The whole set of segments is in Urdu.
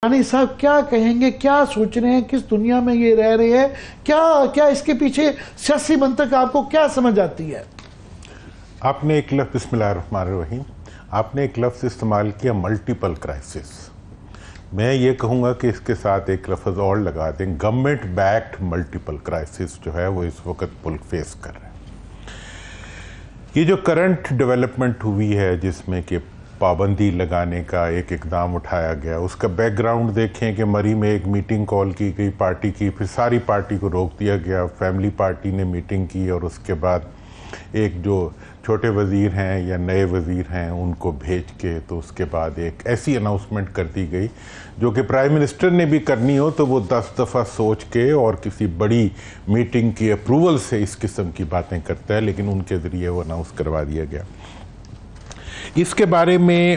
رانی صاحب کیا کہیں گے، کیا سوچ رہے ہیں، کس دنیا میں یہ رہ رہے ہیں، کیا اس کے پیچھے سیاسی منطق آپ کو کیا سمجھ آتی ہے؟ آپ نے ایک لفظ، بسم اللہ الرحمن الرحیم، آپ نے ایک لفظ استعمال کیا ملٹیپل کرائسس. میں یہ کہوں گا کہ اس کے ساتھ ایک لفظ اور لگا دیں، گورنمنٹ بیکڈ ملٹیپل کرائسس جو ہے وہ اس وقت ملک فیس کر رہے ہیں. یہ جو کرنٹ ڈیولپمنٹ ہوئی ہے جس میں کہ پابندی لگانے کا ایک اقدام اٹھایا گیا، اس کا بیک گراؤنڈ دیکھیں کہ مری میں ایک میٹنگ کال کی گئی پارٹی کی، پھر ساری پارٹی کو روک دیا گیا، فیملی پارٹی نے میٹنگ کی اور اس کے بعد ایک جو چھوٹے وزیر ہیں یا نئے وزیر ہیں ان کو بھیج کے تو اس کے بعد ایک ایسی اناؤنسمنٹ کر دی گئی جو کہ پرائم منسٹر نے بھی کرنی ہو تو وہ 10 دفعہ سوچ کے اور کسی بڑی میٹنگ کی اپروول سے اس قسم کی باتیں کرتا ہے، لیکن ان کے ذریعے وہ اناؤنس کروا دیا گیا. اس کے بارے میں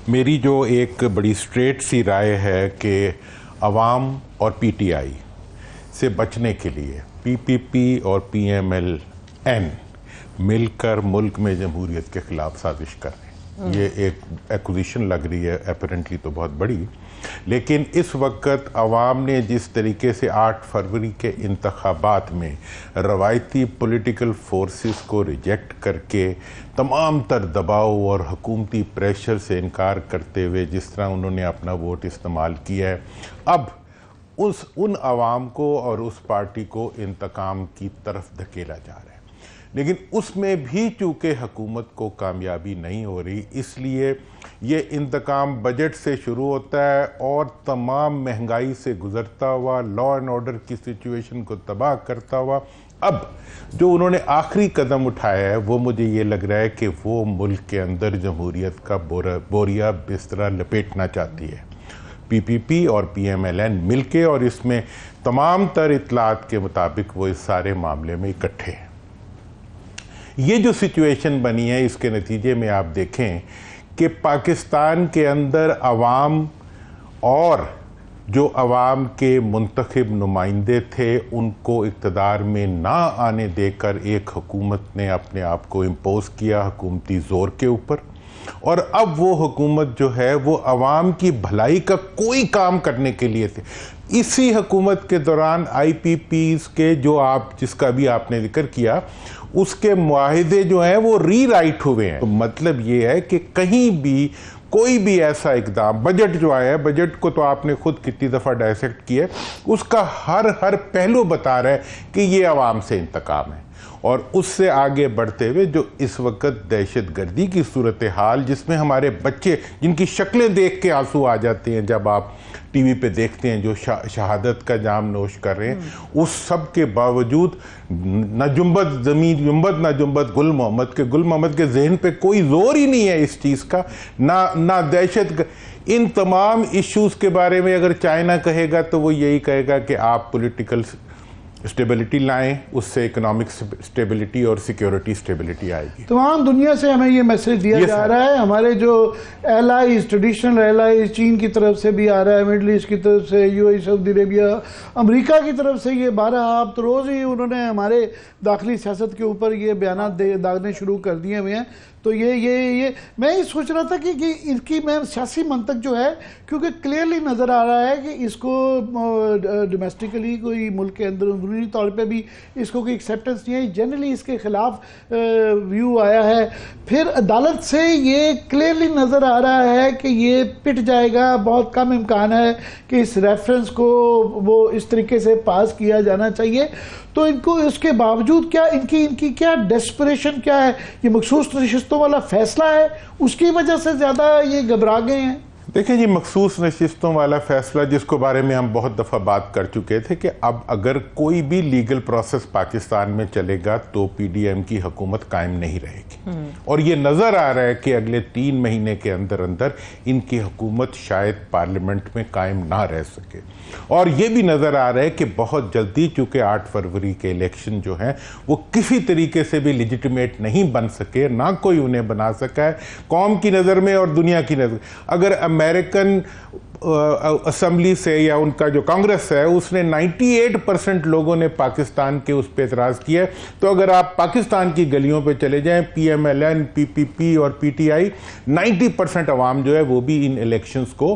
میری جو ایک بڑی اسٹریٹ سی رائے ہے کہ عوام اور پی ٹی آئی سے بچنے کے لیے پی پی پی اور پی ایم ایل این مل کر ملک میں جمہوریت کے خلاف سازش کر رہے ہیں. یہ ایک ایکوزیشن لگ رہی ہے اپیرنٹلی تو بہت بڑی، لیکن اس وقت عوام نے جس طریقے سے 8 فروری کے انتخابات میں روایتی پولیٹیکل فورسز کو ریجیکٹ کر کے تمام تر دباؤ اور حکومتی پریشر سے انکار کرتے ہوئے جس طرح انہوں نے اپنا ووٹ استعمال کیا ہے، اب ان عوام کو اور اس پارٹی کو انتقام کی طرف دھکیلا جا رہا ہے. لیکن اس میں بھی چونکہ حکومت کو کامیابی نہیں ہو رہی، اس لیے یہ انتقام بجٹ سے شروع ہوتا ہے اور تمام مہنگائی سے گزرتا ہوا، لا اینڈ آرڈر کی سچویشن کو تباہ کرتا ہوا. اب جو انہوں نے آخری قدم اٹھایا ہے وہ مجھے یہ لگ رہا ہے کہ وہ ملک کے اندر جمہوریت کا بوریا بستر لپیٹنا چاہتی ہے. پی پی پی اور پی ایم ایل این مل کے، اور اس میں تمام تر اطلاعات کے مطابق وہ اس سارے معاملے میں اکٹھے ہیں. یہ جو سچویشن بنی ہے اس کے نتیجے میں آپ دیکھیں کہ پاکستان کے اندر عوام اور جو عوام کے منتخب نمائندے تھے ان کو اقتدار میں نہ آنے دے کر ایک حکومت نے اپنے آپ کو امپوز کیا حکومتی زور کے اوپر، اور اب وہ حکومت جو ہے وہ عوام کی بھلائی کا کوئی کام کرنے کے لیے تھے. اسی حکومت کے دوران آئی پی پیز کے جو جس کا بھی آپ نے ذکر کیا اس کے معاہدے جو ہیں وہ ری رائٹ ہوئے ہیں. تو مطلب یہ ہے کہ کہیں بھی کوئی بھی ایسا اقدام، بجٹ جو آیا ہے، بجٹ کو تو آپ نے خود کتنی دفعہ ڈائسیکٹ کیا ہے، اس کا ہر پہلو بتا رہا ہے کہ یہ عوام سے انتقام ہے. اور اس سے آگے بڑھتے ہوئے جو اس وقت دہشت گردی کی صورتحال جس میں ہمارے بچے جن کی شکلیں دیکھ کے آنسو آ جاتے ہیں جب آپ ٹی وی پہ دیکھتے ہیں جو شہادت کا جام نوش کر رہے ہیں، اس سب کے باوجود نہ جنبت زمین جنبت نہ جنبت گل محمد کے ذہن پہ کوئی زور ہی نہیں ہے اس چیز کا، نہ دہشت. ان تمام ایشوز کے بارے میں اگر چائنا کہے گا تو وہ یہی کہے گا کہ آپ پولیٹیکل اسٹیبلٹی لائیں، اس سے اکنامک اسٹیبلٹی اور سیکیورٹی اسٹیبلٹی آئے گی. تمام دنیا سے ہمیں یہ میسج دیا جا رہا ہے، ہمارے جو ایلائز، ٹریڈیشنل ایلائز، چین کی طرف سے بھی آ رہا ہے، مڈل ایسٹ کی طرف سے، یو اے سعودی عربیہ، امریکہ کی طرف سے. یہ 12 آپ تو روز ہی انہوں نے ہمارے داخلی سیاست کے اوپر یہ بیانات داغنے شروع کر دیے ہوئے ہیں. تو یہ میں یہ سوچ رہا تھا کہ ان کی میں سیاسی منطق جو ہے، کیونکہ کلیئرلی نظر آ رہا ہے کہ اس کو ڈومیسٹکلی کوئی ملک کے اندر اندرونی طور پہ بھی اس کو کوئی ایکسیپٹنس نہیں ہے، جنرلی اس کے خلاف ویو آیا ہے. پھر عدالت سے یہ کلیئرلی نظر آ رہا ہے کہ یہ پٹ جائے گا، بہت کم امکان ہے کہ اس ریفرنس کو وہ اس طریقے سے پاس کیا جانا چاہیے. تو ان کو اس کے باوجود کیا ان کی کیا ڈیسپریشن کیا ہے؟ یہ مخصوص نشستوں والا فیصلہ ہے، اس کی وجہ سے زیادہ یہ گھبرا گئے ہیں؟ دیکھیں جی، مخصوص نشستوں والا فیصلہ جس کو بارے میں ہم بہت دفعہ بات کر چکے تھے کہ اب اگر کوئی بھی لیگل پروسیس پاکستان میں چلے گا تو پی ڈی ایم کی حکومت قائم نہیں رہے گی. اور یہ نظر آ رہا ہے کہ اگلے 3 مہینے کے اندر ان کی حکومت شاید پارلیمنٹ میں قائم نہ رہ سکے. اور یہ بھی نظر آ رہا ہے کہ بہت جلدی، چونکہ 8 فروری کے الیکشن جو ہیں وہ کسی طریقے سے بھی لیجیٹیمیٹ نہیں بن سکے، نہ کوئی انہیں بنا سکا ہے قوم کی نظر میں اور دنیا کی نظر. اگر امریکن اسمبلی سے یا ان کا جو کانگریس ہے اس نے 98% لوگوں نے پاکستان کے اس پہ اعتراض کیا ہے، تو اگر آپ پاکستان کی گلیوں پہ چلے جائیں، پی ایم ایل این، پی پی پی اور پی ٹی آئی، 90% عوام جو ہے وہ بھی ان الیکشنز کو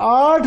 8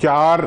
4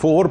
4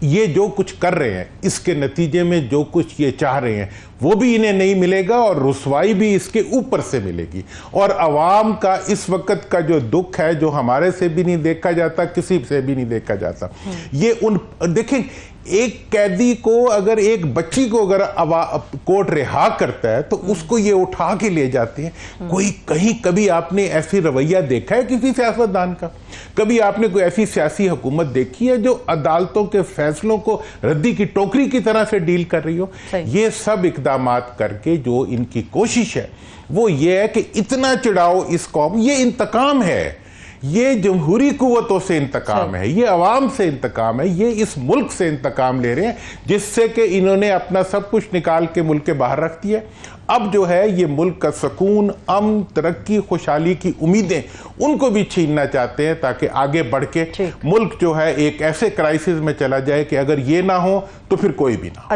یہ جو کچھ کر رہے ہیں اس کے نتیجے میں جو کچھ یہ چاہ رہے ہیں وہ بھی انہیں نہیں ملے گا اور رسوائی بھی اس کے اوپر سے ملے گی. اور عوام کا اس وقت کا جو دکھ ہے جو ہمارے سے بھی نہیں دیکھا جاتا, کسی سے بھی نہیں دیکھا جاتا, یہ دیکھیں ایک قیدی کو اگر ایک بچی کو اگر کورٹ رہا کرتا ہے تو اس کو یہ اٹھا کے لے جاتے ہیں. کوئی کہیں کبھی آپ نے ایسی رویہ دیکھا ہے کسی سیاستدان کا؟ کبھی آپ نے کوئی ایسی سیاسی حکومت دیکھی ہے جو عدالتوں کے فیصلوں کو ردی کی ٹوکری کی طرح سے ڈیل کر رہی ہو؟ یہ سب اقدامات کر کے جو ان کی کوشش ہے وہ یہ ہے کہ اتنا چڑھاؤ اس قوم, یہ انتقام ہے, یہ جمہوری قوتوں سے انتقام ہے, یہ عوام سے انتقام ہے, یہ اس ملک سے انتقام لے رہے ہیں جس سے کہ انہوں نے اپنا سب کچھ نکال کے ملک کے باہر رکھ دیا. اب جو ہے یہ ملک کا سکون, امن, ترقی, خوشحالی کی امیدیں ان کو بھی چھیننا چاہتے ہیں تاکہ آگے بڑھ کے ملک جو ہے ایک ایسے کرائسس میں چلا جائے کہ اگر یہ نہ ہو تو پھر کوئی بھی نہ ہو.